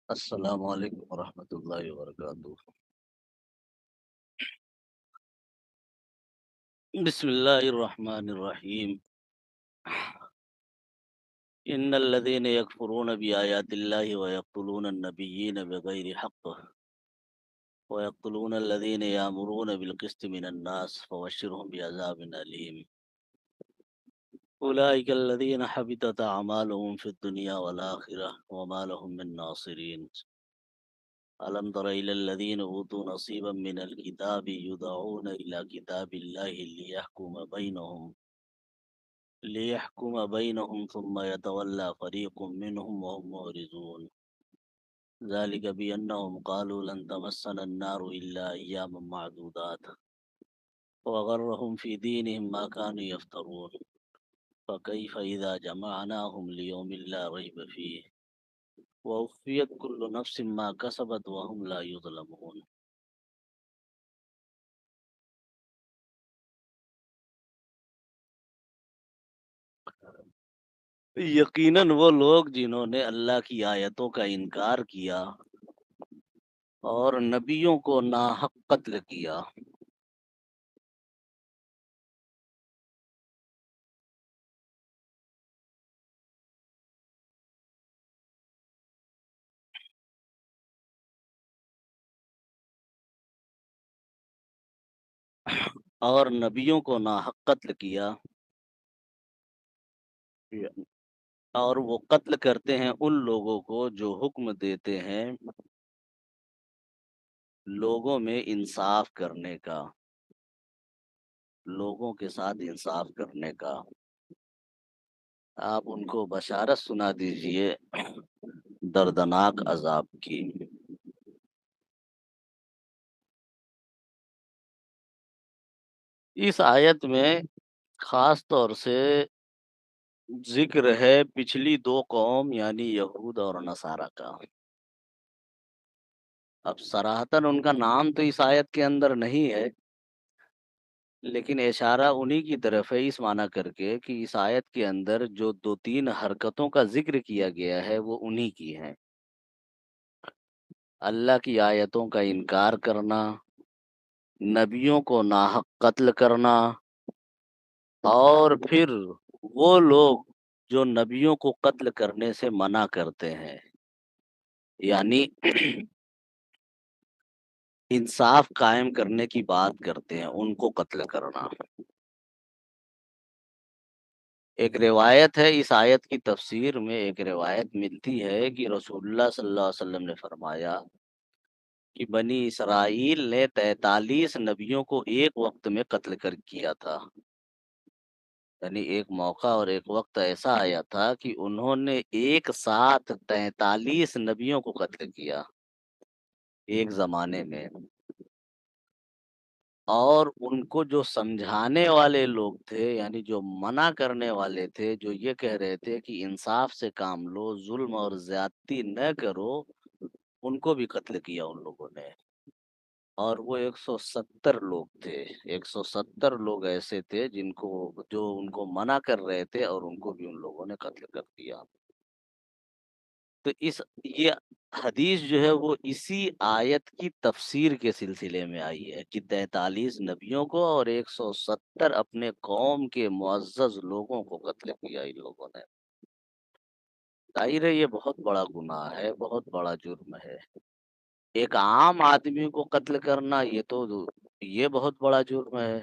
السلام علیکم ورحمۃ اللہ وبرکاتہ۔ بسم اللہ الرحمن الرحیم۔ ان الذين يكفرون بآيات الله ويقتلون النبيين بغير حق ويقتلون الذين يأمرون بالقسط من الناس فبشرهم بعذاب أليم۔ أولئك الذين حبطت أعمالهم في الدنيا والآخرة وما لهم من ناصرين۔ ألم تر إلى الذين أوتوا نصيبا من الكتاب يدعون إلى كتاب الله ليحكم بينهم ثم يتولى فريق منهم وهم معرضون، ذلك بأنهم قالوا لن تمسنا النار إلا أياما معدودات وغرهم في دينهم ما كانوا يفترون، فكيف إذا جمعناهم ليوم لا ريب فيه ووفيت كل نفس ما كسبت وهم لا يظلمون۔ یقیناً وہ لوگ جنہوں نے اللہ کی آیتوں کا انکار کیا اور نبیوں کو ناحق قتل کیا، ناحق قتل کیا اور وہ قتل کرتے ہیں ان لوگوں کو جو حکم دیتے ہیں لوگوں میں انصاف کرنے کا، لوگوں کے ساتھ انصاف کرنے کا۔ آپ ان کو بشارت سنا دیجئے دردناک عذاب کی۔ اس آیت میں خاص طور سے ذکر ہے پچھلی دو قوم یعنی یہود اور نصارہ کا۔ اب صراحتاً ان کا نام تو اس آیت کے اندر نہیں ہے، لیکن اشارہ انہی کی طرف ہے اس معنی کر کے کہ اس آیت کے اندر جو دو تین حرکتوں کا ذکر کیا گیا ہے وہ انہی کی ہیں۔ اللہ کی آیتوں کا انکار کرنا، نبیوں کو ناحق قتل کرنا، اور پھر وہ لوگ جو نبیوں کو قتل کرنے سے منع کرتے ہیں، یعنی انصاف قائم کرنے کی بات کرتے ہیں، ان کو قتل کرنا۔ ایک روایت ہے اس آیت کی تفسیر میں، ایک روایت ملتی ہے کہ رسول اللہ صلی اللہ علیہ وسلم نے فرمایا کہ بنی اسرائیل نے 43 نبیوں کو ایک وقت میں قتل کیا تھا، یعنی ایک موقع اور ایک وقت ایسا آیا تھا کہ انہوں نے ایک ساتھ 43 نبیوں کو قتل کیا ایک زمانے میں، اور ان کو جو سمجھانے والے لوگ تھے، یعنی جو منع کرنے والے تھے، جو یہ کہہ رہے تھے کہ انصاف سے کام لو، ظلم اور زیادتی نہ کرو، ان کو بھی قتل کیا ان لوگوں نے۔ اور وہ 170 لوگ تھے، 170 لوگ ایسے تھے جو ان کو منع کر رہے تھے، اور ان کو بھی ان لوگوں نے قتل کر دیا۔ تو یہ حدیث جو ہے وہ اسی آیت کی تفسیر کے سلسلے میں آئی ہے کہ 43 نبیوں کو اور 170 اپنے قوم کے معزز لوگوں کو قتل کیا ان لوگوں نے۔ ظاہر ہے یہ بہت بڑا گناہ ہے، بہت بڑا جرم ہے۔ ایک عام آدمی کو قتل کرنا یہ بہت بڑا جرم ہے۔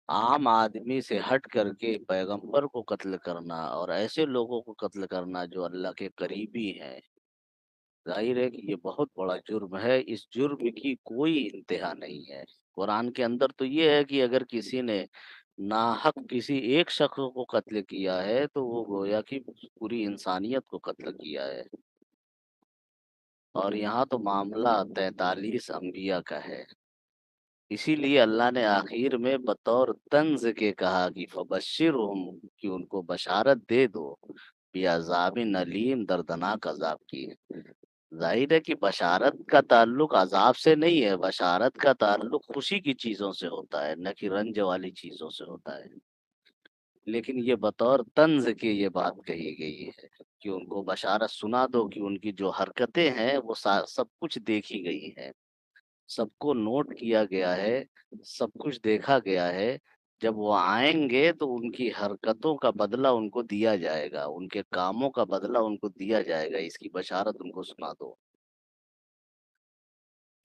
عام آدمی سے ہٹ کر کے پیغمبر کو قتل کرنا اور ایسے لوگوں کو قتل کرنا جو اللہ کے قریبی ہیں، ظاہر ہے کہ یہ بہت بڑا جرم ہے۔ اس جرم کی کوئی انتہا نہیں ہے۔ قرآن کے اندر تو یہ ہے کہ اگر کسی نے ناحق کسی ایک شخص کو قتل کیا ہے تو وہ گویا کہ پوری انسانیت کو قتل کیا ہے، اور یہاں تو معاملہ 43 انبیاء کا ہے۔ اسی لیے اللہ نے آخر میں بطور طنز کے کہا کہ فبشرہم، کہ ان کو بشارت دے دو، بعذاب علیم، دردناک عذاب کی۔ ظاہر ہے کہ بشارت کا تعلق عذاب سے نہیں ہے، بشارت کا تعلق خوشی کی چیزوں سے ہوتا ہے، نہ کہ رنج والی چیزوں سے ہوتا ہے، لیکن یہ بطور طنز کے یہ بات کہی گئی ہے۔ کہ ان کو بشارت سنا دو کہ ان کی جو حرکتیں ہیں وہ سب کچھ دیکھی گئی ہیں، سب کو نوٹ کیا گیا ہے، سب کچھ دیکھا گیا ہے۔ جب وہ آئیں گے تو ان کی حرکتوں کا بدلہ ان کو دیا جائے گا، ان کے کاموں کا بدلہ ان کو دیا جائے گا، اس کی بشارت ان کو سنا دو۔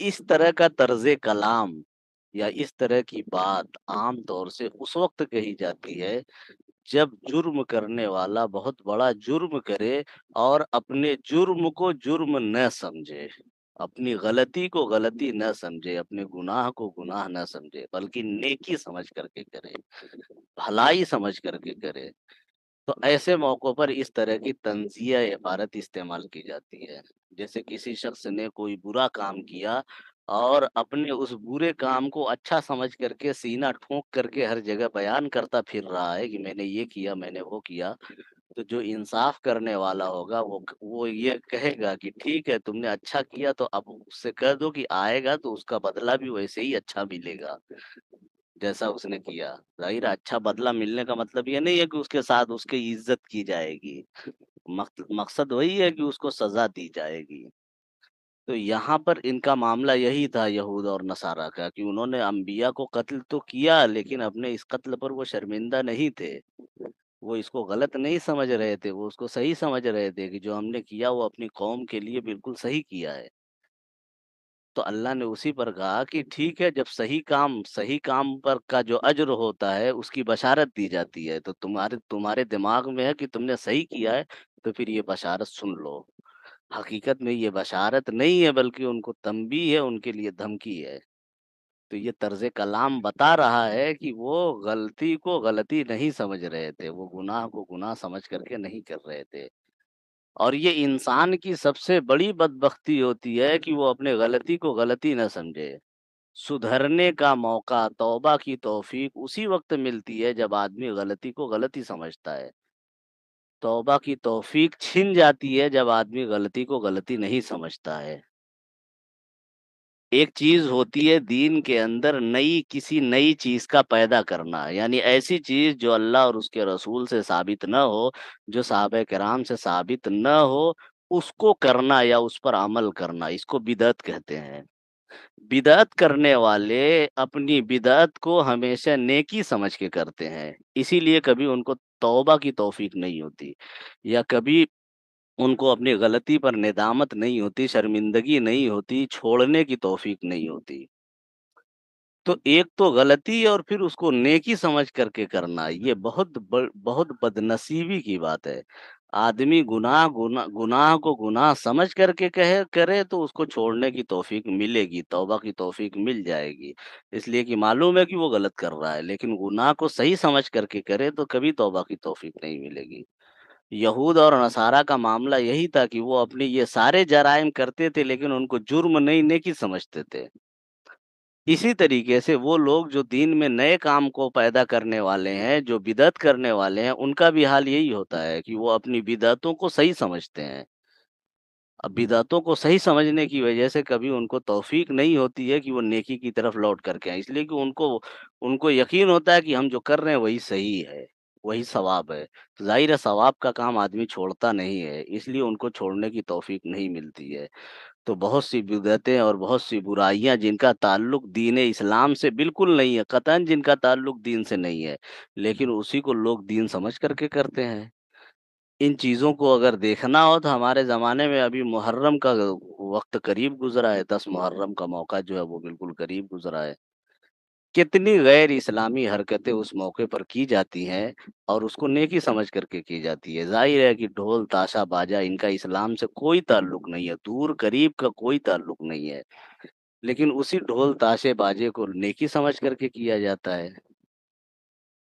اس طرح کا طرز کلام یا اس طرح کی بات عام طور سے اس وقت کہی جاتی ہے جب جرم کرنے والا بہت بڑا جرم کرے اور اپنے جرم کو جرم نہ سمجھے، اپنی غلطی کو غلطی نہ سمجھے، اپنے گناہ کو گناہ نہ سمجھے، بلکہ نیکی سمجھ کر کے کرے، بھلائی سمجھ کر کے کرے۔ تو ایسے موقعوں پر اس طرح کی طنزیہ عبارت استعمال کی جاتی ہے۔ جیسے کسی شخص نے کوئی برا کام کیا اور اپنے اس برے کام کو اچھا سمجھ کر کے سینہ ٹھونک کر کے ہر جگہ بیان کرتا پھر رہا ہے کہ میں نے یہ کیا، میں نے وہ کیا، تو جو انصاف کرنے والا ہوگا وہ یہ کہے گا کہ ٹھیک ہے تم نے اچھا کیا، تو اب اس سے کہہ دو کہ آئے گا تو اس کا بدلہ بھی ویسے ہی اچھا ملے گا جیسا اس نے کیا۔ ظاہر ہے اچھا بدلہ ملنے کا مطلب یہ نہیں ہے کہ اس کے ساتھ اس کی عزت کی جائے گی، مقصد وہی ہے کہ اس کو سزا دی جائے گی۔ تو یہاں پر ان کا معاملہ یہی تھا یہود اور نصارہ کا، کہ انہوں نے انبیاء کو قتل تو کیا لیکن اپنے اس قتل پر وہ شرمندہ نہیں تھے، وہ اس کو غلط نہیں سمجھ رہے تھے، وہ اس کو صحیح سمجھ رہے تھے کہ جو ہم نے کیا وہ اپنی قوم کے لیے بالکل صحیح کیا ہے۔ تو اللہ نے اسی پر کہا کہ ٹھیک ہے، جب صحیح کام پر کا جو اجر ہوتا ہے اس کی بشارت دی جاتی ہے، تو تمہارے دماغ میں ہے کہ تم نے صحیح کیا ہے، تو پھر یہ بشارت سن لو۔ حقیقت میں یہ بشارت نہیں ہے بلکہ ان کو تنبیہ ہے، ان کے لیے دھمکی ہے۔ تو یہ طرز کلام بتا رہا ہے کہ وہ غلطی کو غلطی نہیں سمجھ رہے تھے، وہ گناہ کو گناہ سمجھ کر کے نہیں کر رہے تھے۔ اور یہ انسان کی سب سے بڑی بدبختی ہوتی ہے کہ وہ اپنے غلطی کو غلطی نہ سمجھے۔ سدھرنے کا موقع، توبہ کی توفیق اسی وقت ملتی ہے جب آدمی غلطی کو غلطی سمجھتا ہے۔ توبہ کی توفیق چھن جاتی ہے جب آدمی غلطی کو غلطی نہیں سمجھتا ہے۔ ایک چیز ہوتی ہے دین کے اندر کسی نئی چیز کا پیدا کرنا، یعنی ایسی چیز جو اللہ اور اس کے رسول سے ثابت نہ ہو، جو صحابہ کرام سے ثابت نہ ہو، اس کو کرنا یا اس پر عمل کرنا، اس کو بدعت کہتے ہیں۔ بدعت کرنے والے اپنی بدعت کو ہمیشہ نیکی سمجھ کے کرتے ہیں، اسی لیے کبھی ان کو توبہ کی توفیق نہیں ہوتی، یا کبھی ان کو اپنی غلطی پر ندامت نہیں ہوتی، شرمندگی نہیں ہوتی، چھوڑنے کی توفیق نہیں ہوتی۔ تو ایک تو غلطی اور پھر اس کو نیکی سمجھ کر کے کرنا، یہ بہت بدنصیبی کی بات ہے۔ آدمی گناہ کو گناہ سمجھ کر کے کرے تو اس کو چھوڑنے کی توفیق ملے گی، توبہ کی توفیق مل جائے گی، اس لیے کہ معلوم ہے کہ وہ غلط کر رہا ہے، لیکن گناہ کو صحیح سمجھ کر کے کرے تو کبھی توبہ کی توفیق نہیں ملے گی۔ یہود اور نصارہ کا معاملہ یہی تھا کہ وہ اپنے یہ سارے جرائم کرتے تھے لیکن ان کو جرم نہیں نیکی سمجھتے تھے۔ اسی طریقے سے وہ لوگ جو دین میں نئے کام کو پیدا کرنے والے ہیں، جو بدعت کرنے والے ہیں، ان کا بھی حال یہی ہوتا ہے کہ وہ اپنی بدعتوں کو صحیح سمجھتے ہیں۔ اب بدعتوں کو صحیح سمجھنے کی وجہ سے کبھی ان کو توفیق نہیں ہوتی ہے کہ وہ نیکی کی طرف لوٹ کر کے آئیں، اس لیے کہ ان کو یقین ہوتا ہے کہ ہم جو کر رہے ہیں وہی صحیح ہے، وہی ثواب ہے۔ تو ظاہر ہے ثواب کا کام آدمی چھوڑتا نہیں ہے، اس لیے ان کو چھوڑنے کی توفیق نہیں ملتی ہے۔ تو بہت سی بدعتیں اور بہت سی برائیاں جن کا تعلق دین اسلام سے بالکل نہیں ہے، قطعاً جن کا تعلق دین سے نہیں ہے، لیکن اسی کو لوگ دین سمجھ کر کے کرتے ہیں۔ ان چیزوں کو اگر دیکھنا ہو تو ہمارے زمانے میں ابھی محرم کا وقت قریب گزرا ہے، 10 محرم کا موقع جو ہے وہ بالکل قریب گزرا ہے۔ کتنی غیر اسلامی حرکتیں اس موقع پر کی جاتی ہیں اور اس کو نیکی سمجھ کر کے کی جاتی ہے۔ ظاہر ہے کہ ڈھول تاشا باجا ان کا اسلام سے کوئی تعلق نہیں ہے، دور قریب کا کوئی تعلق نہیں ہے، لیکن اسی ڈھول تاشے باجے کو نیکی سمجھ کر کے کیا جاتا ہے۔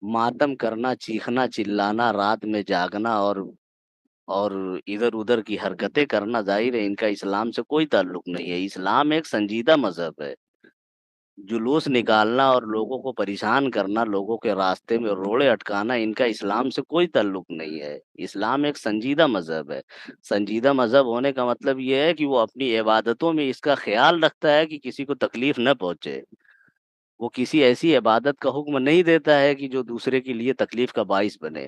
ماتم کرنا، چیخنا چلانا، رات میں جاگنا اور ادھر ادھر کی حرکتیں کرنا، ظاہر ہے ان کا اسلام سے کوئی تعلق نہیں ہے۔ اسلام ایک سنجیدہ مذہب ہے۔ جلوس نکالنا اور لوگوں کو پریشان کرنا، لوگوں کے راستے میں روڑے اٹکانا، ان کا اسلام سے کوئی تعلق نہیں ہے۔ اسلام ایک سنجیدہ مذہب ہے۔ سنجیدہ مذہب ہونے کا مطلب یہ ہے کہ وہ اپنی عبادتوں میں اس کا خیال رکھتا ہے کہ کسی کو تکلیف نہ پہنچے۔ وہ کسی ایسی عبادت کا حکم نہیں دیتا ہے کہ جو دوسرے کے لیے تکلیف کا باعث بنے۔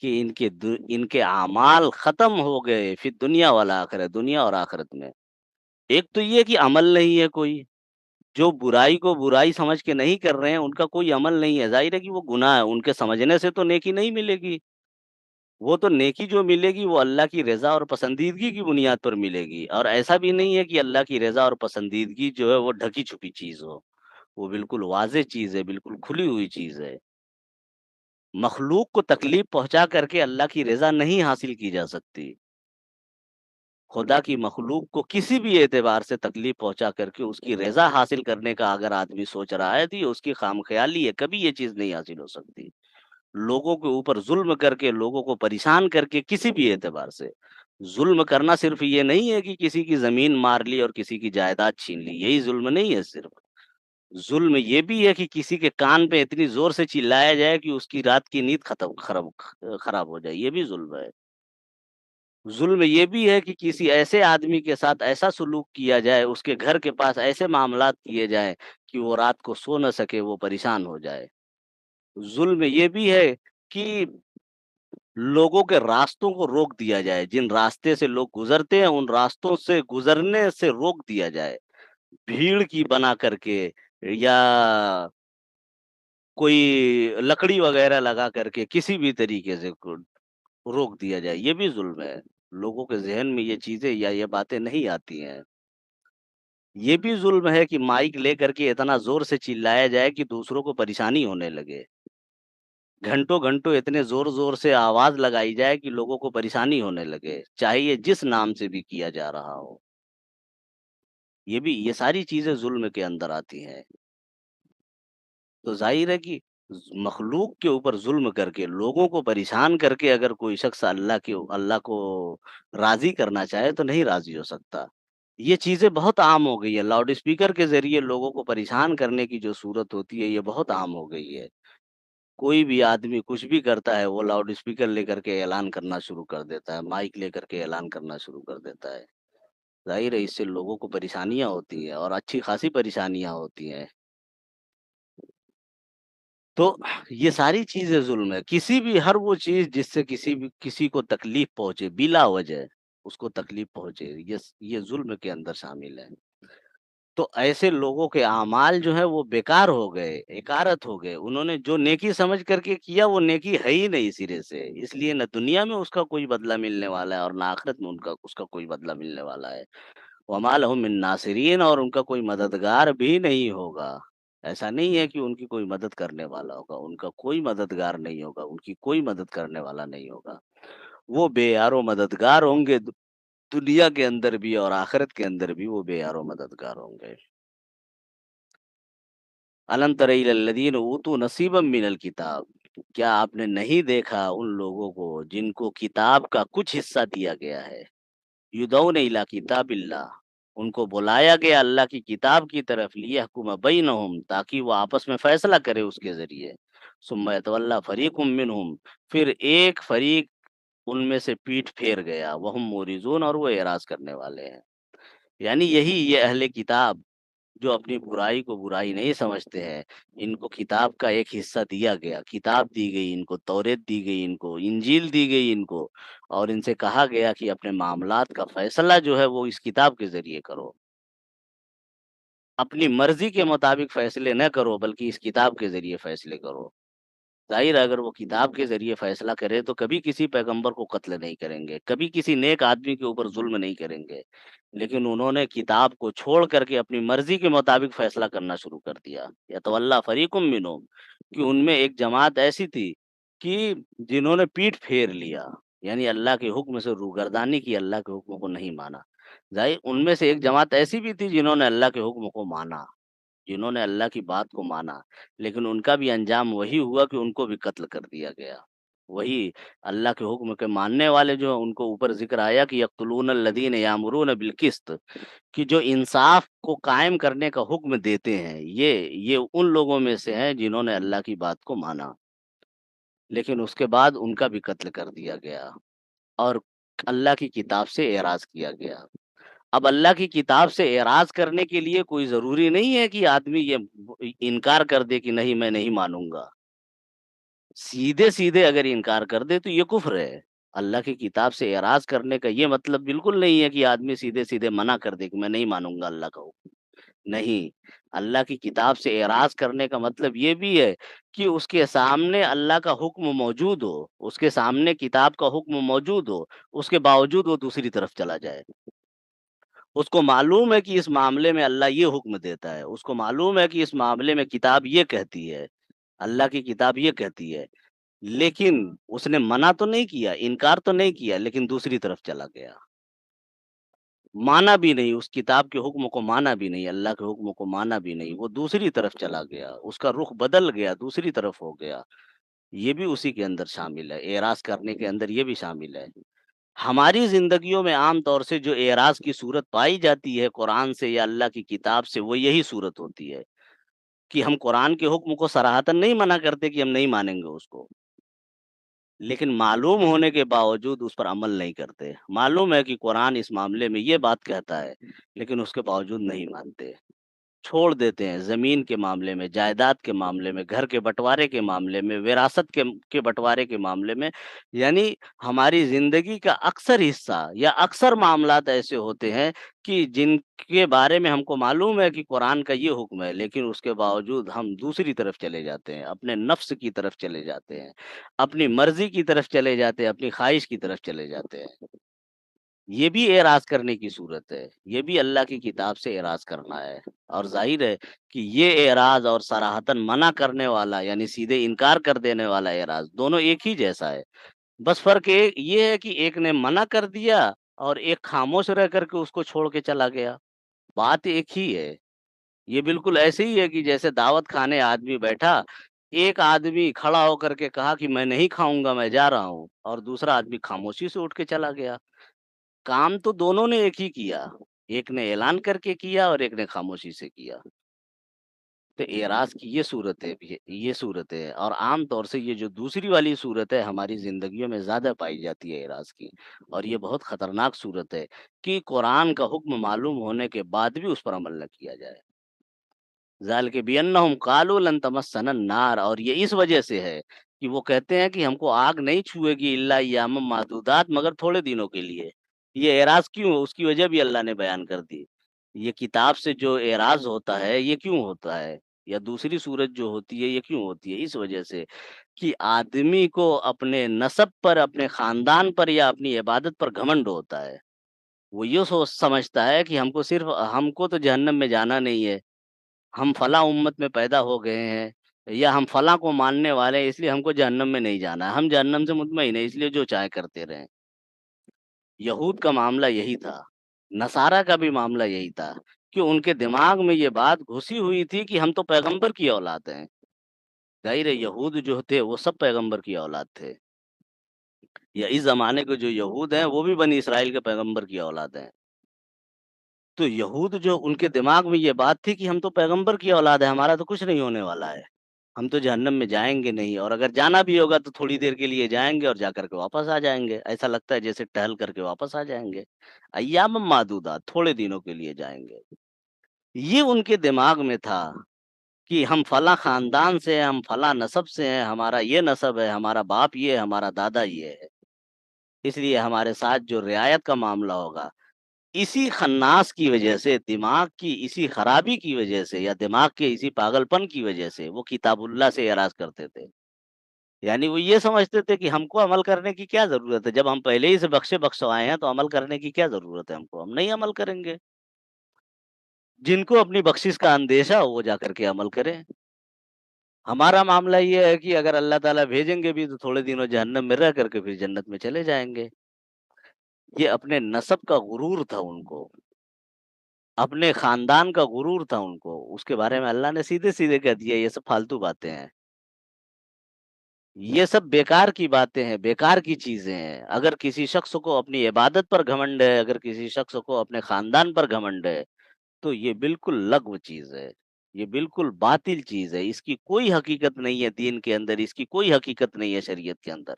کہ ان کے اعمال ختم ہو گئے فی دنیا والا آخرت، دنیا اور آخرت میں۔ ایک تو یہ کہ عمل نہیں ہے کوئی، جو برائی کو برائی سمجھ کے نہیں کر رہے ہیں ان کا کوئی عمل نہیں ہے، ظاہر ہے کہ وہ گناہ ہے، ان کے سمجھنے سے تو نیکی نہیں ملے گی، وہ تو نیکی جو ملے گی وہ اللہ کی رضا اور پسندیدگی کی بنیاد پر ملے گی، اور ایسا بھی نہیں ہے کہ اللہ کی رضا اور پسندیدگی جو ہے وہ ڈھکی چھپی چیز ہو، وہ بالکل واضح چیز ہے، بالکل کھلی ہوئی چیز ہے۔ مخلوق کو تکلیف پہنچا کر کے اللہ کی رضا نہیں حاصل کی جا سکتی۔ خدا کی مخلوق کو کسی بھی اعتبار سے تکلیف پہنچا کر کے اس کی رضا حاصل کرنے کا اگر آدمی سوچ رہا ہے تو یہ اس کی خام خیالی ہے، کبھی یہ چیز نہیں حاصل ہو سکتی۔ لوگوں کے اوپر ظلم کر کے، لوگوں کو پریشان کر کے، کسی بھی اعتبار سے ظلم کرنا صرف یہ نہیں ہے کہ کسی کی زمین مار لی اور کسی کی جائیداد چھین لی، یہی ظلم نہیں ہے صرف۔ ظلم یہ بھی ہے کہ کسی کے کان پہ اتنی زور سے چلایا جائے کہ اس کی رات کی نیند خراب ہو جائے، یہ بھی ظلم ہے۔ ظلم یہ بھی ہے کہ کسی ایسے آدمی کے ساتھ ایسا سلوک کیا جائے، اس کے گھر کے پاس ایسے معاملات کیے جائیں کہ وہ رات کو سو نہ سکے، وہ پریشان ہو جائے۔ ظلم یہ بھی ہے کہ لوگوں کے راستوں کو روک دیا جائے، جن راستے سے لوگ گزرتے ہیں ان راستوں سے گزرنے سے روک دیا جائے، بھیڑ کی بنا کر کے، یا کوئی لکڑی وغیرہ لگا کر کے کسی بھی طریقے سے روک دیا جائے، یہ بھی ظلم ہے۔ لوگوں کے ذہن میں یہ چیزیں یا یہ باتیں نہیں آتی ہیں۔ یہ بھی ظلم ہے کہ مائک لے کر کے اتنا زور سے چلایا جائے کہ دوسروں کو پریشانی ہونے لگے، گھنٹوں گھنٹوں اتنے زور زور سے آواز لگائی جائے کہ لوگوں کو پریشانی ہونے لگے، چاہے یہ جس نام سے بھی کیا جا رہا ہو۔ یہ ساری چیزیں ظلم کے اندر آتی ہیں۔ تو ظاہر ہے کہ مخلوق کے اوپر ظلم کر کے، لوگوں کو پریشان کر کے اگر کوئی شخص اللہ کو راضی کرنا چاہے تو نہیں راضی ہو سکتا۔ یہ چیزیں بہت عام ہو گئی ہے، لاؤڈ اسپیکر کے ذریعے لوگوں کو پریشان کرنے کی جو صورت ہوتی ہے یہ بہت عام ہو گئی ہے۔ کوئی بھی آدمی کچھ بھی کرتا ہے وہ لاؤڈ اسپیکر لے کر کے اعلان کرنا شروع کر دیتا ہے، مائک لے کر کے اعلان کرنا شروع کر دیتا ہے۔ ظاہر ہے اس سے لوگوں کو پریشانیاں ہوتی ہیں، اور اچھی خاصی پریشانیاں ہوتی ہیں۔ تو یہ ساری چیزیں ظلم ہے، کسی بھی ہر وہ چیز جس سے کسی کو تکلیف پہنچے بلا وجہ، اس کو تکلیف پہنچے، یہ ظلم کے اندر شامل ہے۔ تو ایسے لوگوں کے اعمال جو ہیں وہ بیکار ہو گئے، اکارت ہو گئے، انہوں نے جو نیکی سمجھ کر کے کیا وہ نیکی ہے ہی نہیں سرے سے، اس لیے نہ دنیا میں اس کا کوئی بدلہ ملنے والا ہے اور نہ آخرت میں اس کا کوئی بدلہ ملنے والا ہے۔ وما لهم من ناصرین، اور ان کا کوئی مددگار بھی نہیں ہوگا۔ ایسا نہیں ہے کہ ان کی کوئی مدد کرنے والا ہوگا، ان کا کوئی مددگار نہیں ہوگا، ان کی کوئی مدد کرنے والا نہیں ہوگا۔ وہ بے یار و مددگار ہوں گے، دنیا کے اندر بھی اور آخرت کے اندر بھی وہ بے یار و مددگار ہوں گے۔ الم تر الی الذین اوتوا نصیبا من الکتاب، کیا آپ نے نہیں دیکھا ان لوگوں کو جن کو کتاب کا کچھ حصہ دیا گیا ہے؟ یدعون الی کتاب اللہ، ان کو بلایا گیا اللہ کی کتاب کی طرف، لیحکم بینہم، تاکہ وہ آپس میں فیصلہ کرے اس کے ذریعے، ثم یتولی فریق منہم، پھر ایک فریق ان میں سے پیٹھ پھیر گیا، وہم معرضون، اور وہ اعراض کرنے والے ہیں۔ یعنی یہ اہل کتاب جو اپنی برائی کو برائی نہیں سمجھتے ہیں، ان کو کتاب کا ایک حصہ دیا گیا، کتاب دی گئی ان کو، توریت دی گئی ان کو، انجیل دی گئی ان کو، اور ان سے کہا گیا کہ اپنے معاملات کا فیصلہ جو ہے وہ اس کتاب کے ذریعے کرو، اپنی مرضی کے مطابق فیصلے نہ کرو بلکہ اس کتاب کے ذریعے فیصلے کرو۔ ظاہر ہے اگر وہ کتاب کے ذریعے فیصلہ کرے تو کبھی کسی پیغمبر کو قتل نہیں کریں گے، کبھی کسی نیک آدمی کے اوپر ظلم نہیں کریں گے، لیکن انہوں نے کتاب کو چھوڑ کر کے اپنی مرضی کے مطابق فیصلہ کرنا شروع کر دیا۔ یتولی فریق منہم، کہ ان میں ایک جماعت ایسی تھی کہ جنہوں نے پیٹھ پھیر لیا، یعنی اللہ کے حکم سے روگردانی کی، اللہ کے حکم کو نہیں مانا۔ ظاہر ان میں سے ایک جماعت ایسی بھی تھی جنہوں نے اللہ کے حکم کو مانا، جنہوں نے اللہ کی بات کو مانا، لیکن ان کا بھی انجام وہی ہوا کہ ان کو بھی قتل کر دیا گیا۔ وہی اللہ کے حکم کے ماننے والے جو ہیں ان کو اوپر ذکر آیا کہ یقتلون الذین یامرون بالقسط، کہ جو انصاف کو قائم کرنے کا حکم دیتے ہیں، یہ ان لوگوں میں سے ہیں جنہوں نے اللہ کی بات کو مانا، لیکن اس کے بعد ان کا بھی قتل کر دیا گیا، اور اللہ کی کتاب سے اعراض کیا گیا۔ اب اللہ کی کتاب سے اعراض کرنے کے لیے کوئی ضروری نہیں ہے کہ آدمی یہ انکار کر دے کہ نہیں میں نہیں مانوں گا۔ سیدھے سیدھے اگر انکار کر دے تو یہ کفر ہے۔ اللہ کی کتاب سے اعراض کرنے کا یہ مطلب بالکل نہیں ہے کہ آدمی سیدھے سیدھے منع کر دے کہ میں نہیں مانوں گا اللہ کا حکم۔ نہیں، اللہ کی کتاب سے اعراض کرنے کا مطلب یہ بھی ہے کہ اس کے سامنے اللہ کا حکم موجود ہو، اس کے سامنے کتاب کا حکم موجود ہو، اس کے باوجود وہ دوسری طرف چلا جائے۔ اس کو معلوم ہے کہ اس معاملے میں اللہ یہ حکم دیتا ہے، اس کو معلوم ہے کہ اس معاملے میں کتاب یہ کہتی ہے، اللہ کی کتاب یہ کہتی ہے، لیکن اس نے منع تو نہیں کیا، انکار تو نہیں کیا، لیکن دوسری طرف چلا گیا۔ مانا بھی نہیں، اس کتاب کے حکم کو مانا بھی نہیں، اللہ کے حکم کو مانا بھی نہیں، وہ دوسری طرف چلا گیا، اس کا رخ بدل گیا، دوسری طرف ہو گیا۔ یہ بھی اسی کے اندر شامل ہے، اعراض کرنے کے اندر یہ بھی شامل ہے۔ ہماری زندگیوں میں عام طور سے جو اعراض کی صورت پائی جاتی ہے قرآن سے یا اللہ کی کتاب سے، وہ یہی صورت ہوتی ہے کہ ہم قرآن کے حکم کو صراحتاً نہیں منع کرتے کہ ہم نہیں مانیں گے اس کو، لیکن معلوم ہونے کے باوجود اس پر عمل نہیں کرتے۔ معلوم ہے کہ قرآن اس معاملے میں یہ بات کہتا ہے، لیکن اس کے باوجود نہیں مانتے، چھوڑ دیتے ہیں۔ زمین کے معاملے میں، جائیداد کے معاملے میں، گھر کے بٹوارے کے معاملے میں، وراثت کے بٹوارے کے معاملے میں، یعنی ہماری زندگی کا اکثر حصہ یا اکثر معاملات ایسے ہوتے ہیں کہ جن کے بارے میں ہم کو معلوم ہے کہ قرآن کا یہ حکم ہے، لیکن اس کے باوجود ہم دوسری طرف چلے جاتے ہیں، اپنے نفس کی طرف چلے جاتے ہیں، اپنی مرضی کی طرف چلے جاتے ہیں، اپنی خواہش کی طرف چلے جاتے ہیں۔ یہ بھی اعراض کرنے کی صورت ہے، یہ بھی اللہ کی کتاب سے اعراض کرنا ہے۔ اور ظاہر ہے کہ یہ اعراض اور صراحتاً منع کرنے والا یعنی سیدھے انکار کر دینے والا اعراض دونوں ایک ہی جیسا ہے۔ بس فرق یہ ہے کہ ایک نے منع کر دیا اور ایک خاموش رہ کر کے اس کو چھوڑ کے چلا گیا۔ بات ایک ہی ہے۔ یہ بالکل ایسے ہی ہے کہ جیسے دعوت کھانے آدمی بیٹھا، ایک آدمی کھڑا ہو کر کے کہا کہ میں نہیں کھاؤں گا، میں جا رہا ہوں، اور دوسرا آدمی خاموشی سے اٹھ کے چلا گیا۔ کام تو دونوں نے ایک ہی کیا، ایک نے اعلان کر کے کیا اور ایک نے خاموشی سے کیا۔ تو اعراض کی یہ صورت ہے، یہ صورت ہے، اور عام طور سے یہ جو دوسری والی صورت ہے ہماری زندگیوں میں زیادہ پائی جاتی ہے اعراض کی، اور یہ بہت خطرناک صورت ہے کہ قرآن کا حکم معلوم ہونے کے بعد بھی اس پر عمل نہ کیا جائے۔ ذالک بِأَنَّهُمْ قَالُوا لَن تَمَسَّنَا النَّارُ، اور یہ اس وجہ سے ہے کہ وہ کہتے ہیں کہ ہم کو آگ نہیں چھوئے گی الا ایاما معدودات، مگر تھوڑے دنوں کے لیے۔ یہ اعراض کیوں؟ اس کی وجہ بھی اللہ نے بیان کر دی۔ یہ کتاب سے جو اعراض ہوتا ہے یہ کیوں ہوتا ہے، یا دوسری صورت جو ہوتی ہے یہ کیوں ہوتی ہے؟ اس وجہ سے کہ آدمی کو اپنے نسب پر، اپنے خاندان پر یا اپنی عبادت پر گھمنڈ ہوتا ہے۔ وہ یہ سمجھتا ہے کہ ہم کو تو جہنم میں جانا نہیں ہے، ہم فلاں امت میں پیدا ہو گئے ہیں، یا ہم فلاں کو ماننے والے ہیں، اس لیے ہم کو جہنم میں نہیں جانا ہے، ہم جہنم سے مطمئن ہیں، اس لیے جو چاہے کرتے رہیں۔ یہود کا معاملہ یہی تھا، نصارہ کا بھی معاملہ یہی تھا، کہ ان کے دماغ میں یہ بات گھسی ہوئی تھی کہ ہم تو پیغمبر کی اولاد ہیں۔ ظاہر ہے یہود جو تھے وہ سب پیغمبر کی اولاد تھے، یا اس زمانے کے جو یہود ہیں وہ بھی بنی اسرائیل کے پیغمبر کی اولاد ہیں۔ تو یہود جو ان کے دماغ میں یہ بات تھی کہ ہم تو پیغمبر کی اولاد ہے، ہمارا تو کچھ نہیں ہونے والا ہے، ہم تو جہنم میں جائیں گے نہیں، اور اگر جانا بھی ہوگا تو تھوڑی دیر کے لیے جائیں گے اور جا کر کے واپس آ جائیں گے، ایسا لگتا ہے جیسے ٹہل کر کے واپس آ جائیں گے، ایام معدودات، تھوڑے دنوں کے لیے جائیں گے۔ یہ ان کے دماغ میں تھا کہ ہم فلاں خاندان سے ہیں، ہم فلاں نسب سے ہیں، ہمارا یہ نسب ہے، ہمارا باپ یہ ہے، ہمارا دادا یہ ہے، اس لیے ہمارے ساتھ جو رعایت کا معاملہ ہوگا، اسی خناس کی وجہ سے، دماغ کی اسی خرابی کی وجہ سے، یا دماغ کے اسی پاگل پن کی وجہ سے وہ کتاب اللہ سے اعراض کرتے تھے۔ یعنی وہ یہ سمجھتے تھے کہ ہم کو عمل کرنے کی کیا ضرورت ہے، جب ہم پہلے ہی سے بخشوائے ہیں تو عمل کرنے کی کیا ضرورت ہے، ہم نہیں عمل کریں گے۔ جن کو اپنی بخشش کا اندیشہ ہو وہ جا کر کے عمل کریں۔ ہمارا معاملہ یہ ہے کہ اگر اللہ تعالیٰ بھیجیں گے بھی تو تھوڑے دنوں جہنم میں رہ کر کے پھر جنت میں چلے جائیں گے۔ یہ اپنے نسب کا غرور تھا ان کو، اپنے خاندان کا غرور تھا ان کو، اس کے بارے میں اللہ نے سیدھے سیدھے کہہ دیا یہ سب فالتو باتیں ہیں، یہ سب بیکار کی باتیں ہیں، بیکار کی چیزیں ہیں۔ اگر کسی شخص کو اپنی عبادت پر گھمنڈ ہے، اگر کسی شخص کو اپنے خاندان پر گھمنڈ ہے، تو یہ بالکل لغو چیز ہے، یہ بالکل باطل چیز ہے، اس کی کوئی حقیقت نہیں ہے دین کے اندر، اس کی کوئی حقیقت نہیں ہے شریعت کے اندر۔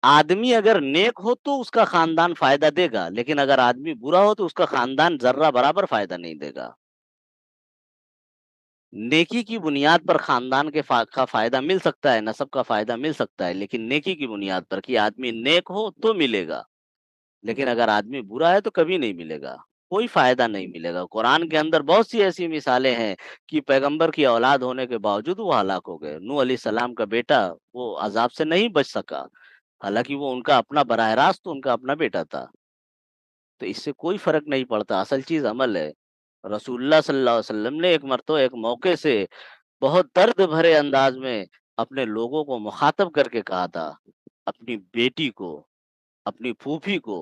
آدمی اگر نیک ہو تو اس کا خاندان فائدہ دے گا، لیکن اگر آدمی برا ہو تو اس کا خاندان ذرہ برابر فائدہ نہیں دے گا۔ نیکی کی بنیاد پر خاندان کا فائدہ مل سکتا ہے، نسب کا فائدہ مل سکتا ہے، لیکن نیکی کی بنیاد پر کہ آدمی نیک ہو تو ملے گا، لیکن اگر آدمی برا ہے تو کبھی نہیں ملے گا، کوئی فائدہ نہیں ملے گا۔ قرآن کے اندر بہت سی ایسی مثالیں ہیں کہ پیغمبر کی اولاد ہونے کے باوجود وہ ہلاک ہو گئے۔ نوح علیہ السلام کا بیٹا وہ عذاب سے نہیں بچ سکا، حالانکہ وہ ان کا اپنا براہ راست ان کا اپنا بیٹا تھا۔ تو اس سے کوئی فرق نہیں پڑتا، اصل چیز عمل ہے۔ رسول اللہ صلی اللہ علیہ وسلم نے ایک مرتبہ ایک موقع سے بہت درد بھرے انداز میں اپنے لوگوں کو مخاطب کر کے کہا تھا، اپنی بیٹی کو، اپنی پھوپھی کو،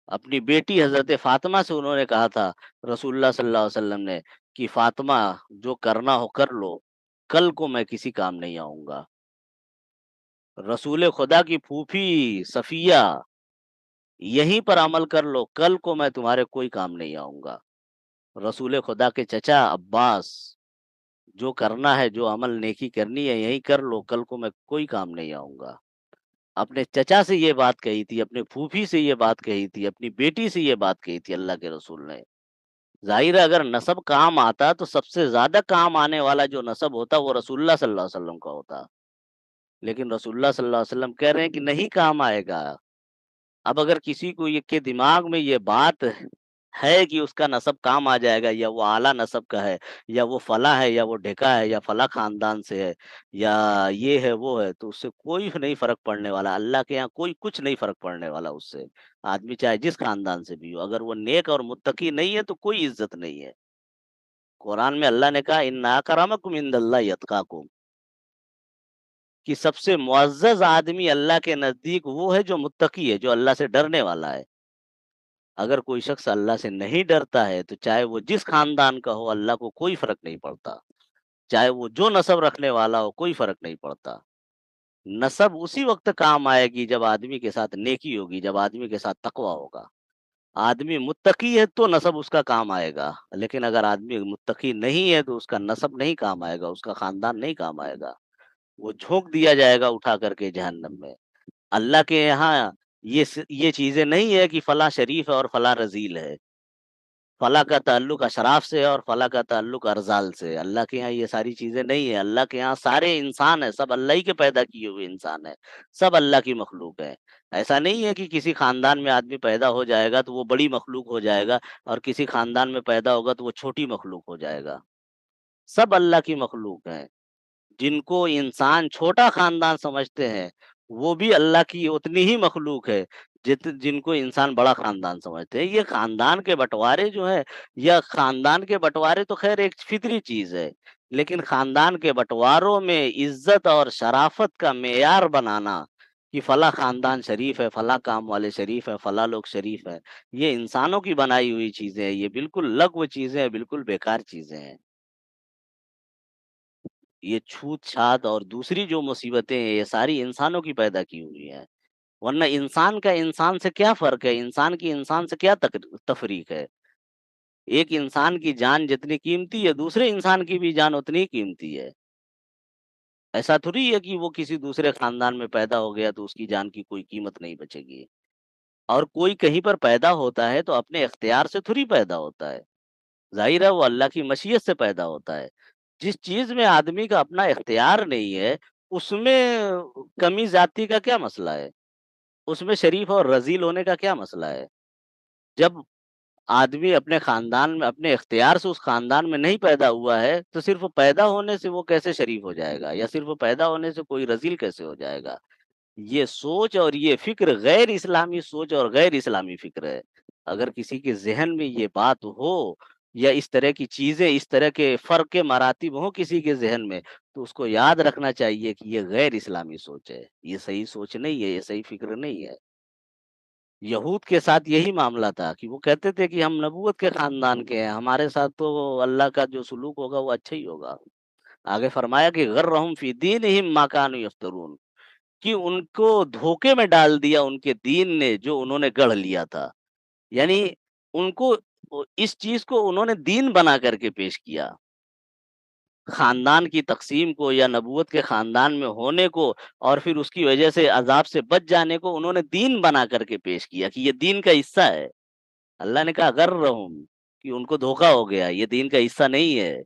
اپنی بیٹی حضرت فاطمہ سے انہوں نے کہا تھا، رسول اللہ صلی اللہ علیہ وسلم نے، کہ فاطمہ جو کرنا ہو کر لو، کل کو میں کسی کام نہیں آؤں گا۔ رسول خدا کی پھوپھی صفیہ، یہیں پر عمل کر لو، کل کو میں تمہارے کوئی کام نہیں آؤں گا۔ رسول خدا کے چچا عباس، جو کرنا ہے، جو عمل نیکی کرنی ہے یہی کر لو، کل کو میں کوئی کام نہیں آؤں گا۔ اپنے چچا سے یہ بات کہی تھی، اپنے پھوپھی سے یہ بات کہی تھی، اپنی بیٹی سے یہ بات کہی تھی اللہ کے رسول نے۔ ظاہر ہے اگر نسب کام آتا تو سب سے زیادہ کام آنے والا جو نسب ہوتا وہ رسول اللہ صلی اللہ علیہ وسلم کا ہوتا، لیکن رسول اللہ صلی اللہ علیہ وسلم کہہ رہے ہیں کہ نہیں کام آئے گا۔ اب اگر کسی کو یہ کے دماغ میں یہ بات ہے کہ اس کا نسب کام آ جائے گا، یا وہ اعلیٰ نسب کا ہے، یا وہ فلاں ہے، یا وہ ڈھکا ہے، یا فلاں خاندان سے ہے، یا یہ ہے وہ ہے، تو اس سے کوئی نہیں فرق پڑنے والا، اللہ کے یہاں کوئی کچھ نہیں فرق پڑنے والا اس سے۔ آدمی چاہے جس خاندان سے بھی ہو، اگر وہ نیک اور متقی نہیں ہے تو کوئی عزت نہیں ہے۔ قرآن میں اللہ نے کہا ان اکرمکم عند اللہ اتقاکم، کہ سب سے معزز آدمی اللہ کے نزدیک وہ ہے جو متقی ہے، جو اللہ سے ڈرنے والا ہے۔ اگر کوئی شخص اللہ سے نہیں ڈرتا ہے تو چاہے وہ جس خاندان کا ہو، اللہ کو کوئی فرق نہیں پڑتا، چاہے وہ جو نسب رکھنے والا ہو، کوئی فرق نہیں پڑتا۔ نسب اسی وقت کام آئے گی جب آدمی کے ساتھ نیکی ہوگی، جب آدمی کے ساتھ تقوی ہوگا۔ آدمی متقی ہے تو نسب اس کا کام آئے گا، لیکن اگر آدمی متقی نہیں ہے تو اس کا نسب نہیں کام آئے گا، اس کا خاندان نہیں کام آئے گا، وہ جھونک دیا جائے گا اٹھا کر کے جہنم میں۔ اللہ کے یہاں یہ چیزیں نہیں ہے کہ فلاں شریف ہے اور فلاں رذیل ہے، فلاں کا تعلق اشراف سے ہے اور فلاں کا تعلق ارذال سے۔ اللہ کے یہاں یہ ساری چیزیں نہیں ہے، اللہ کے یہاں سارے انسان ہیں، سب اللہ ہی کے پیدا کیے ہوئے انسان ہیں، سب اللہ کی مخلوق ہے۔ ایسا نہیں ہے کہ کسی خاندان میں آدمی پیدا ہو جائے گا تو وہ بڑی مخلوق ہو جائے گا، اور کسی خاندان میں پیدا ہوگا تو وہ چھوٹی مخلوق ہو جائے گا۔ سب اللہ کی مخلوق ہیں۔ جن کو انسان چھوٹا خاندان سمجھتے ہیں وہ بھی اللہ کی اتنی ہی مخلوق ہے جن کو انسان بڑا خاندان سمجھتے ہیں۔ یہ خاندان کے بٹوارے جو ہے، یا خاندان کے بٹوارے تو خیر ایک فطری چیز ہے، لیکن خاندان کے بٹواروں میں عزت اور شرافت کا معیار بنانا کہ فلاں خاندان شریف ہے، فلاں کام والے شریف ہے، فلاں لوگ شریف ہیں، یہ انسانوں کی بنائی ہوئی چیزیں ہیں، یہ بالکل لغو چیزیں ہیں، بالکل بیکار چیزیں ہیں۔ یہ چھوت چھات اور دوسری جو مصیبتیں ہیں یہ ساری انسانوں کی پیدا کی ہوئی ہیں، ورنہ انسان کا انسان سے کیا فرق ہے، انسان کی انسان سے کیا تفریق ہے؟ ایک انسان کی جان جتنی قیمتی ہے دوسرے انسان کی بھی جان اتنی ہی قیمتی ہے۔ ایسا تھوڑی ہے کہ وہ کسی دوسرے خاندان میں پیدا ہو گیا تو اس کی جان کی کوئی قیمت نہیں بچے گی۔ اور کوئی کہیں پر پیدا ہوتا ہے تو اپنے اختیار سے تھوڑی پیدا ہوتا ہے، ظاہر ہے وہ اللہ کی مشیت سے پیدا ہوتا ہے۔ جس چیز میں آدمی کا اپنا اختیار نہیں ہے اس میں کمی زیادتی کا کیا مسئلہ ہے؟ اس میں شریف اور رذیل ہونے کا کیا مسئلہ ہے؟ جب آدمی اپنے خاندان میں اپنے اختیار سے اس خاندان میں نہیں پیدا ہوا ہے تو صرف پیدا ہونے سے وہ کیسے شریف ہو جائے گا، یا صرف پیدا ہونے سے کوئی رذیل کیسے ہو جائے گا؟ یہ سوچ اور یہ فکر غیر اسلامی سوچ اور غیر اسلامی فکر ہے۔ اگر کسی کے ذہن میں یہ بات ہو، یا اس طرح کی چیزیں، اس طرح کے فرق کے مراتب ہوں کسی کے ذہن میں، تو اس کو یاد رکھنا چاہیے کہ یہ غیر اسلامی سوچ ہے، یہ صحیح سوچ نہیں ہے، یہ صحیح فکر نہیں ہے۔ یہود کے ساتھ یہی معاملہ تھا کہ وہ کہتے تھے کہ ہم نبوت کے خاندان کے ہیں، ہمارے ساتھ تو اللہ کا جو سلوک ہوگا وہ اچھا ہی ہوگا۔ آگے فرمایا کہ غرہم فی دینہم ما کانوا یفترون، کہ ان کو دھوکے میں ڈال دیا ان کے دین نے جو انہوں نے گڑھ لیا تھا، یعنی ان کو اس چیز کو انہوں نے دین بنا کر کے پیش کیا، خاندان کی تقسیم کو یا نبوت کے خاندان میں ہونے کو، اور پھر اس کی وجہ سے عذاب سے بچ جانے کو انہوں نے دین بنا کر کے پیش کیا کہ یہ دین کا حصہ ہے۔ اللہ نے کہا غرہم، کہ ان کو دھوکا ہو گیا، یہ دین کا حصہ نہیں ہے۔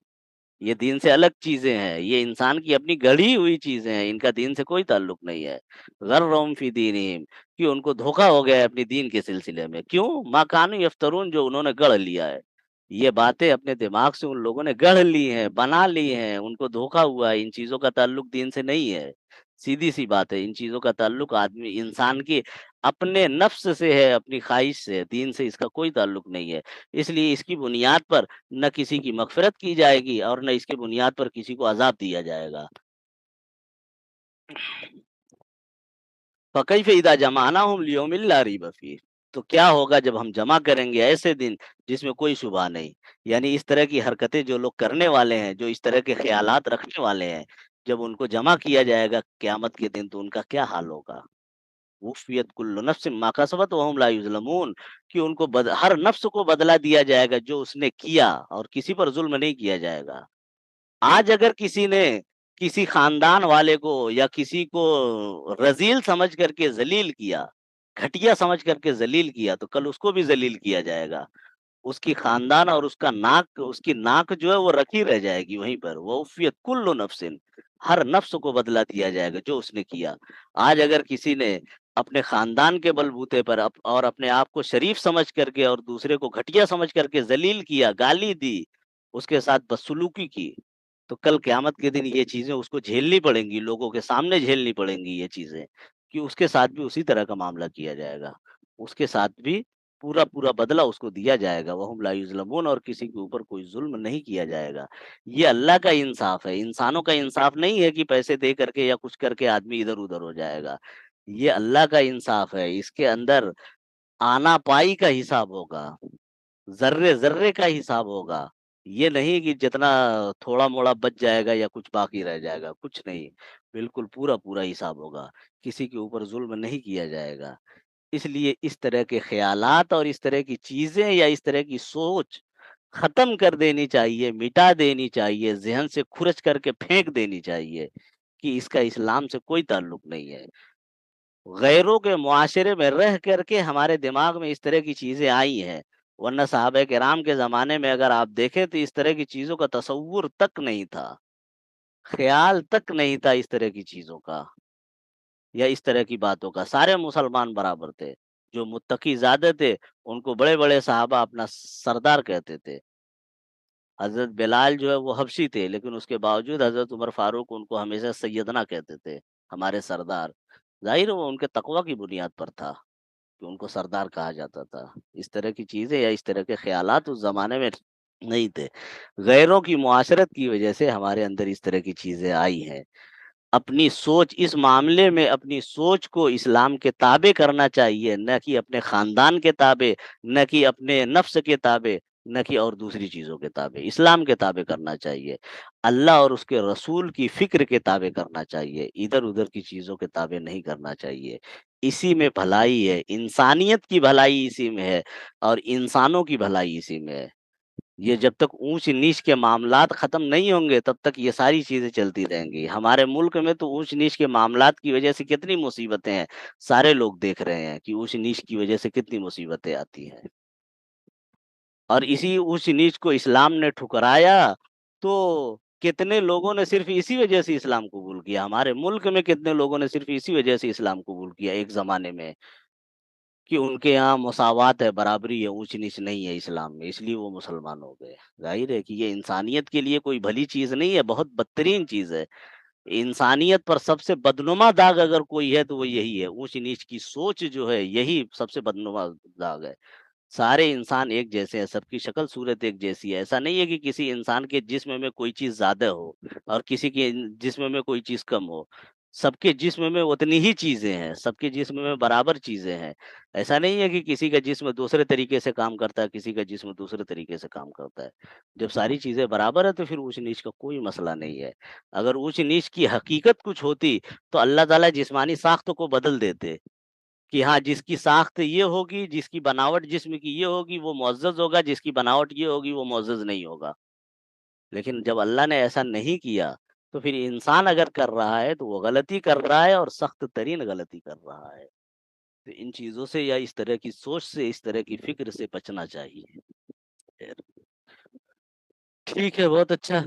یہ دین سے الگ چیزیں ہیں، یہ انسان کی اپنی گڑھی ہوئی چیزیں ہیں، ان کا دین سے کوئی تعلق نہیں ہے۔ غرہم فی دینہم، کہ ان کو دھوکا ہو گیا ہے اپنی دین کے سلسلے میں، کیوں؟ ما کانوا یفترون، جو انہوں نے گڑھ لیا ہے، یہ باتیں اپنے دماغ سے ان لوگوں نے گڑھ لی ہیں، بنا لی ہیں، ان کو دھوکا ہوا ہے، ان چیزوں کا تعلق دین سے نہیں ہے۔ سیدھی سی بات ہے، ان چیزوں کا تعلق آدمی انسان کی اپنے نفس سے ہے، اپنی خواہش سے، دین سے اس کا کوئی تعلق نہیں ہے۔ اس لیے اس کی بنیاد پر نہ کسی کی مغفرت کی جائے گی اور نہ اس کی بنیاد پر کسی کو عذاب دیا جائے گا۔ فَكَيْفَ إِذَا جَمَعْنَاهُمْ لِيَوْمٍ لَا رَيْبَ فِيهِ، تو کیا ہوگا جب ہم جمع کریں گے ایسے دن جس میں کوئی شبہ نہیں۔ یعنی اس طرح کی حرکتیں جو لوگ کرنے والے ہیں، جو اس طرح کے خیالات رکھنے والے ہیں، جب ان کو جمع کیا جائے گا قیامت کے دن تو ان کا کیا حال ہوگا؟ وفیت کل نفس ما کسبت وہم لا یظلمون، کہ ان کو ہر نفس کو بدلہ دیا جائے گا جو اس نے کیا، اور کسی پر ظلم نہیں کیا جائے گا۔ آج اگر کسی نے کسی خاندان والے کو یا کسی کو رذیل سمجھ کر کے ذلیل کیا، گھٹیا سمجھ کر کے ذلیل کیا، تو کل اس کو بھی ذلیل کیا جائے گا۔ اس کی خاندان اور اس کا ناک، اس کی ناک جو ہے وہ رکھی رہ جائے گی وہیں پر۔ وفیت کل نفس، ہر نفس کو بدلہ دیا جائے گا جو اس نے کیا۔ آج اگر کسی نے اپنے خاندان کے بلبوتے پر اور اپنے آپ کو شریف سمجھ کر کے اور دوسرے کو گھٹیا سمجھ کر کے ذلیل کیا، گالی دی، اس کے ساتھ بدسلوکی کی، تو کل قیامت کے دن یہ چیزیں اس کو جھیلنی پڑیں گی، لوگوں کے سامنے جھیلنی پڑیں گی یہ چیزیں، کہ اس کے ساتھ بھی اسی طرح کا معاملہ کیا جائے گا، اس کے ساتھ بھی پورا پورا بدلہ اس کو دیا جائے گا۔ وہم لا یظلمون، اور کسی کے اوپر کوئی ظلم نہیں کیا جائے گا۔ یہ اللہ کا انصاف ہے، انسانوں کا انصاف نہیں ہے کہ پیسے دے کر کے یا کچھ کر کے آدمی ادھر ادھر ہو جائے گا۔ یہ اللہ کا انصاف ہے، اس کے اندر آنا پائی کا حساب ہوگا، ذرے ذرے کا حساب ہوگا۔ یہ نہیں کہ جتنا تھوڑا موڑا بچ جائے گا یا کچھ باقی رہ جائے گا، کچھ نہیں، بالکل پورا پورا حساب ہوگا، کسی کے اوپر ظلم نہیں کیا جائے گا۔ اس لیے اس طرح کے خیالات اور اس طرح کی چیزیں یا اس طرح کی سوچ ختم کر دینی چاہیے، مٹا دینی چاہیے، ذہن سے کھرچ کر کے پھینک دینی چاہیے، کہ اس کا اسلام سے کوئی تعلق نہیں ہے۔ غیروں کے معاشرے میں رہ کر کے ہمارے دماغ میں اس طرح کی چیزیں آئی ہیں، ورنہ صحابہ کرام کے زمانے میں اگر آپ دیکھیں تو اس طرح کی چیزوں کا تصور تک نہیں تھا، خیال تک نہیں تھا اس طرح کی چیزوں کا یا اس طرح کی باتوں کا۔ سارے مسلمان برابر تھے، جو متقی زیادہ تھے ان کو بڑے بڑے صحابہ اپنا سردار کہتے تھے۔ حضرت بلال جو ہے وہ حبشی تھے، لیکن اس کے باوجود حضرت عمر فاروق ان کو ہمیشہ سیدنا کہتے تھے، ہمارے سردار۔ ظاہر ہے وہ ان کے تقوی کی بنیاد پر تھا کہ ان کو سردار کہا جاتا تھا۔ اس طرح کی چیزیں یا اس طرح کے خیالات اس زمانے میں نہیں تھے۔ غیروں کی معاشرت کی وجہ سے ہمارے اندر اس طرح کی چیزیں آئی ہیں۔ اپنی سوچ اس معاملے میں، اپنی سوچ کو اسلام کے تابع کرنا چاہیے، نہ کہ اپنے خاندان کے تابع، نہ کہ اپنے نفس کے تابع، نہ کہ اور دوسری چیزوں کے تابع، اسلام کے تابع کرنا چاہیے، اللہ اور اس کے رسول کی فکر کے تابع کرنا چاہیے، ادھر ادھر کی چیزوں کے تابع نہیں کرنا چاہیے۔ اسی میں بھلائی ہے، انسانیت کی بھلائی اسی میں ہے، اور انسانوں کی بھلائی اسی میں ہے۔ یہ جب تک اونچ نیچ کے معاملات ختم نہیں ہوں گے تب تک یہ ساری چیزیں چلتی رہیں گی۔ ہمارے ملک میں تو اونچ نیچ کے معاملات کی وجہ سے کتنی مصیبتیں ہیں، سارے لوگ دیکھ رہے ہیں کہ اونچ نیچ کی وجہ سے کتنی مصیبتیں آتی ہیں، اور اسی اونچ نیچ کو اسلام نے ٹھکرایا تو کتنے لوگوں نے صرف اسی وجہ سے اسلام قبول کیا۔ ہمارے ملک میں کتنے لوگوں نے صرف اسی وجہ سے اسلام قبول کیا ایک زمانے میں، کہ ان کے یہاں مساوات ہے، برابری ہے، اونچ نیچ نہیں ہے اسلام میں، اس لیے وہ مسلمان ہو گئے۔ ظاہر ہے کہ یہ انسانیت کے لیے کوئی بھلی چیز نہیں ہے، بہت بدترین چیز ہے۔ انسانیت پر سب سے بدنما داغ اگر کوئی ہے تو وہ یہی ہے، اونچ نیچ کی سوچ جو ہے یہی سب سے بدنما داغ ہے۔ سارے انسان ایک جیسے ہیں، سب کی شکل صورت ایک جیسی ہے۔ ایسا نہیں ہے کہ کسی انسان کے جسم میں کوئی چیز زیادہ ہو اور کسی کے جسم میں کوئی چیز کم ہو۔ سب کے جسم میں اتنی ہی چیزیں ہیں، سب کے جسم میں برابر چیزیں ہیں۔ ایسا نہیں ہے کہ کسی کا جسم دوسرے طریقے سے کام کرتا ہے، کسی کا جسم دوسرے طریقے سے کام کرتا ہے۔ جب ساری چیزیں برابر ہے تو پھر اونچ نیچ کا کوئی مسئلہ نہیں ہے۔ اگر اونچ نیچ کی حقیقت کچھ ہوتی تو اللہ تعالیٰ جسمانی ساخت کو بدل دیتے، کہ ہاں جس کی ساخت یہ ہوگی، جس کی بناوٹ جسم کی یہ ہوگی وہ معزز ہوگا، جس کی بناوٹ یہ ہوگی وہ معزز نہیں ہوگا۔ لیکن جب اللہ نے ایسا نہیں کیا تو پھر انسان اگر کر رہا ہے تو وہ غلطی کر رہا ہے، اور سخت ترین غلطی کر رہا ہے۔ تو ان چیزوں سے یا اس طرح کی سوچ سے، اس طرح کی فکر سے بچنا چاہیے۔ خیر، ٹھیک ہے، بہت اچھا۔